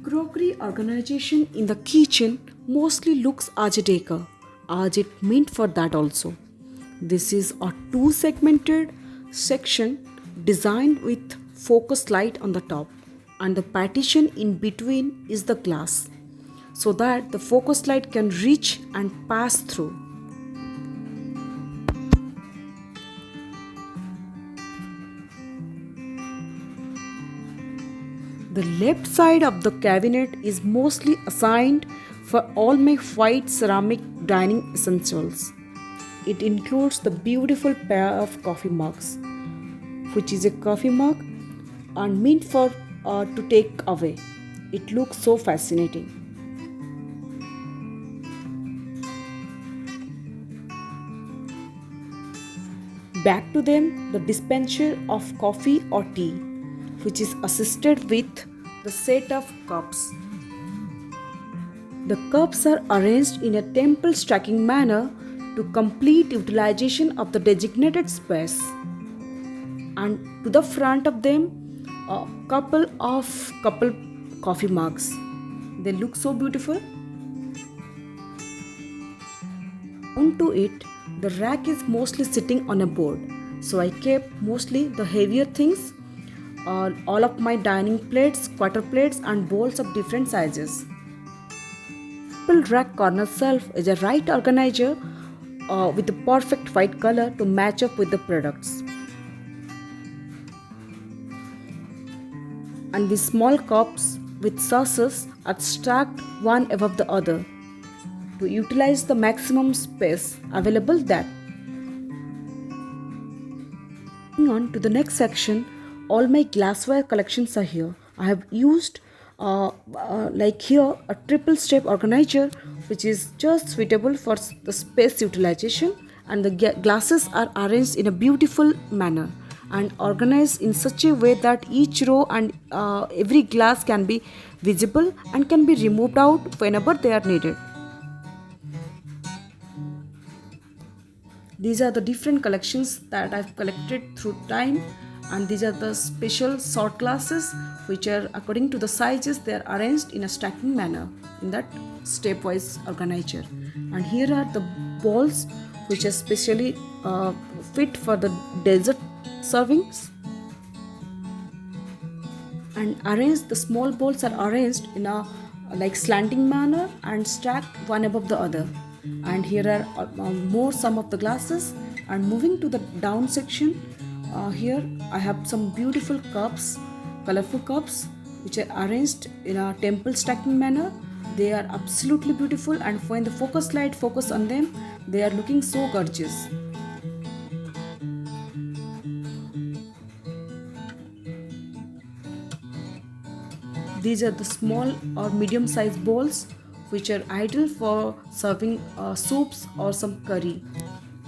Crockery organization in the kitchen mostly looks as a decor, as it meant for that also. This is a two-segmented section designed with focus light on the top, and the partition in between is the glass so that the focus light can reach and pass through. The left side of the cabinet is mostly assigned for all my white ceramic dining essentials. It includes the beautiful pair of coffee mugs, which is a coffee mug and meant for to take away. It looks so fascinating. Back to them, the dispenser of coffee or tea, which is assisted with the set of cups. The cups are arranged in a temple stacking manner to complete utilization of the designated space. And to the front of them, a couple coffee mugs. They look so beautiful. Onto it, the rack is mostly sitting on a board, so I kept mostly the heavier things, all of my dining plates, quarter plates and bowls of different sizes. Triple rack corner shelf is a right organizer with the perfect white color to match up with the products. And the small cups with sauces are stacked one above the other to utilize the maximum space available there. Moving on to the next section, all my glassware collections are here. I have used like here a triple step organizer which is just suitable for the space utilization, and the glasses are arranged in a beautiful manner and organized in such a way that each row and every glass can be visible and can be removed out whenever they are needed. These are the different collections that I've collected through time, and these are the special short glasses which are according to the sizes. They are arranged in a stacking manner in that stepwise organizer. And here are the bowls which are specially fit for the dessert servings. And arranged, the small bowls are arranged in a like slanting manner and stacked one above the other. And here are more some of the glasses. And moving to the down section, here I have some beautiful cups, colorful cups which are arranged in a temple stacking manner. They are absolutely beautiful, and when the focus light focus on them, they are looking so gorgeous. These are the small or medium sized bowls which are ideal for serving soups or some curry.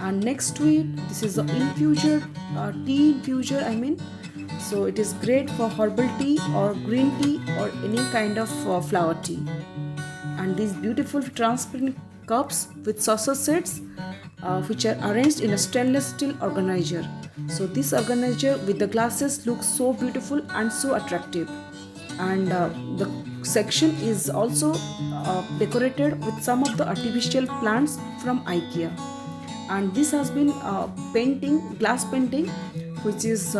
And next to it, this is the infuser, tea infuser so it is great for herbal tea or green tea or any kind of flower tea. And these beautiful transparent cups with saucer sets which are arranged in a stainless steel organizer. So this organizer with the glasses looks so beautiful and so attractive. And the section is also decorated with some of the artificial plants from IKEA. And this has been painting, glass painting, which is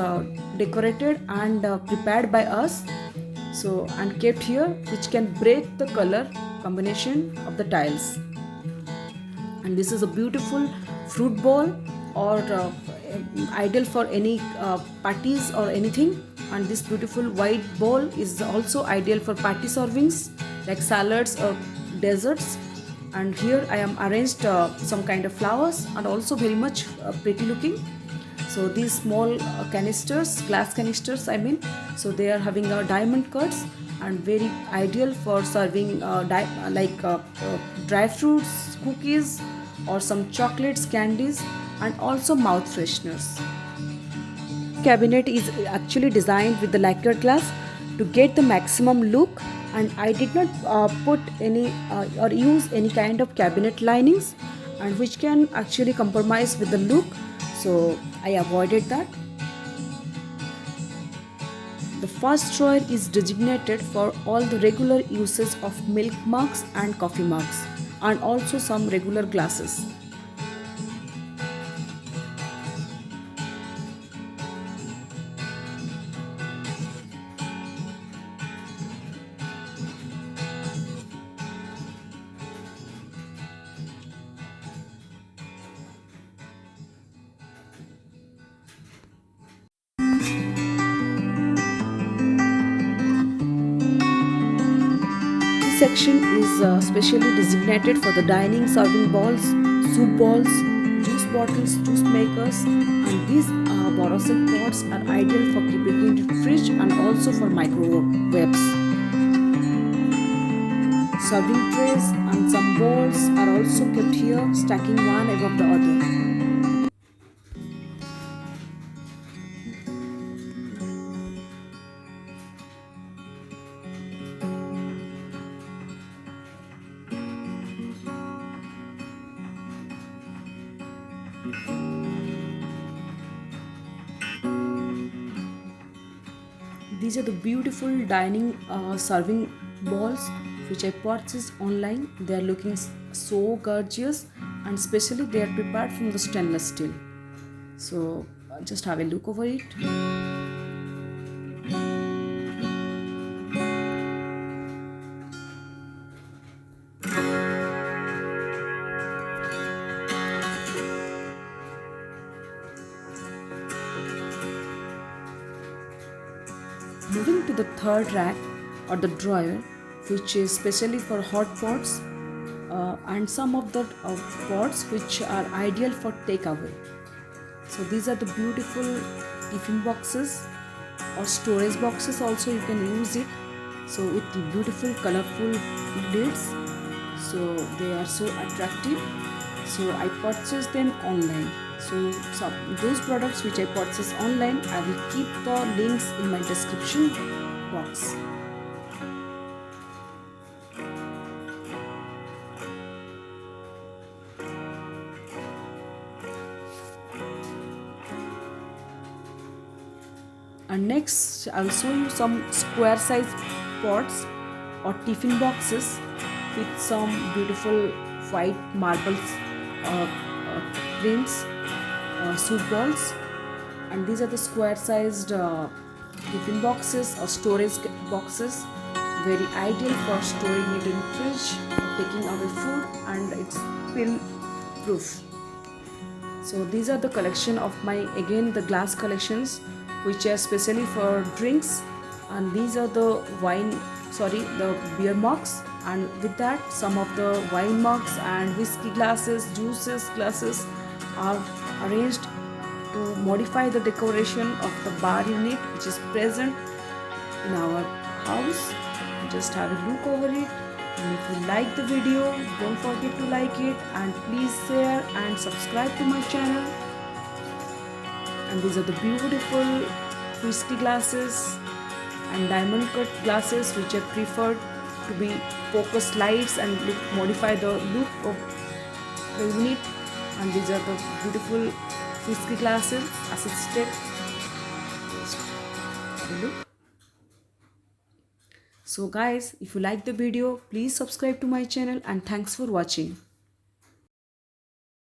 decorated and prepared by us, so and kept here, which can break the color combination of the tiles. And this is a beautiful fruit bowl, or ideal for any parties or anything. And this beautiful white bowl is also ideal for party servings like salads or desserts. And here I am arranged some kind of flowers, and also very much pretty looking. So these small canisters, glass canisters so they are having diamond cuts and very ideal for serving dry fruits, cookies or some chocolates, candies, and also mouth fresheners. Cabinet is actually designed with the lacquer glass to get the maximum look, and I did not put any or use any kind of cabinet linings, and which can actually compromise with the look, so I avoided that. The first drawer is designated for all the regular uses of milk mugs and coffee mugs, and also some regular glasses. This section is specially designated for the dining serving bowls, soup bowls, juice bottles, juice makers, and these borosilic pots are ideal for keeping in the fridge and also for microwaves. Serving trays and some bowls are also kept here, stacking one above the other. These are the beautiful dining serving balls which I purchased online. They are looking so gorgeous, and especially they are prepared from the stainless steel. So just have a look over it. Moving to the third rack or the drawer, which is specially for hot pots and some of the pots which are ideal for takeaway. So these are the beautiful tiffin boxes or storage boxes also you can use it. So with the beautiful colorful lids, so they are so attractive. So I purchased them online. So those products which I purchased online, I will keep the links in my description box. And next I will show you some square size pots or tiffin boxes with some beautiful white marbles prints, soup balls, and these are the square sized tiffin boxes or storage boxes, very ideal for storing it in fridge, taking away food, and it's spill proof. So these are the collection of my, again, the glass collections which are specially for drinks, and these are the the beer mugs, and with that some of the wine mugs and whiskey glasses, juices glasses are arranged to modify the decoration of the bar unit which is present in our house. Just have a look over it, and if you like the video, don't forget to like it, and please share and subscribe to my channel. And these are the beautiful whiskey glasses and diamond cut glasses which are preferred to be focus lights and modify the look of the unit. And these are the beautiful whiskey glasses assisted. Look. So guys, if you like the video, please subscribe to my channel, and thanks for watching.